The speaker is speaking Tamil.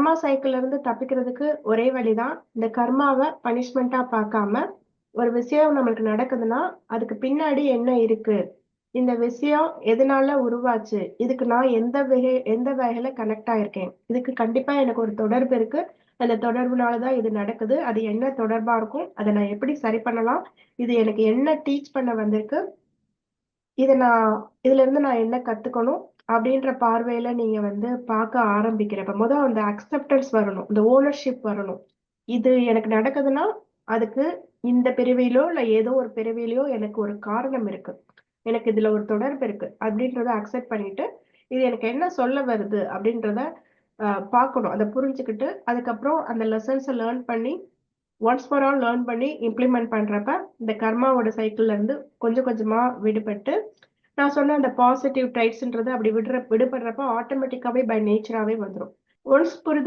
கர்மா சைக்கிள்ல இருந்து தப்பிக்கிறதுக்கு ஒரே வழிதான். இந்த கர்மாவ பனிஷ்மென்ட்டா பார்க்காம, ஒரு விஷயம் நம்மளுக்கு நடக்குதுன்னா, அதுக்கு பின்னாடி என்ன இருக்கு? இந்த விஷயம் எதனால உருவாச்சு? இதுக்கு நான் எந்த வகையில கனெக்ட் ஆயிருக்கேன்? இதுக்கு கண்டிப்பா எனக்கு ஒரு தொடர்பு இருக்கு. அந்த தொடர்புனால தான் இது நடக்குது. அது என்ன தொடர்பா இருக்கும்? அத நான் எப்படி சரி பண்ணலாம்? இது எனக்கு என்ன டீச் பண்ண வந்திருக்கு? இத நான் இதிலிருந்து நான் என்ன கத்துக்கணும்? அப்படின்ற பார்வையில நீங்க வந்து பார்க்க ஆரம்பிக்கிறப்ப, அந்த அக்செப்டன்ஸ் வரணும். இந்த ஓனர்ஷிப் வரணும். இது எனக்கு நடக்குதுன்னா, அதுக்கு இந்த பிறவியிலோ, இல்ல ஏதோ ஒரு பிறவியிலயோ எனக்கு ஒரு காரணம் இருக்கு. எனக்கு இதுல ஒரு தொடர்பு இருக்கு. அப்படின்றத அக்செப்ட் பண்ணிட்டு, இது எனக்கு என்ன சொல்ல வருது அப்படின்றத பார்க்கணும். அத புரிஞ்சுகிட்டு, அதுக்கப்புறம் அந்த லெசன்ஸ லேர்ன் பண்ணி, ஒன்ஸ் ஃபார் ஆல் லேர்ன் பண்ணி இம்ப்ளிமெண்ட் பண்றப்ப, இந்த கர்மாவோட சைக்கிள்ல இருந்து கொஞ்சம் கொஞ்சமா விடுபட்டு, நான் சொன்ன அந்த பாசிட்டிவ் ட்ரைட்ஸ்ன்றது அப்படி விடுபடுறப்ப ஆட்டோமேட்டிக்காவே பை நேச்சராவே வந்துரும். ஒன்ஸ்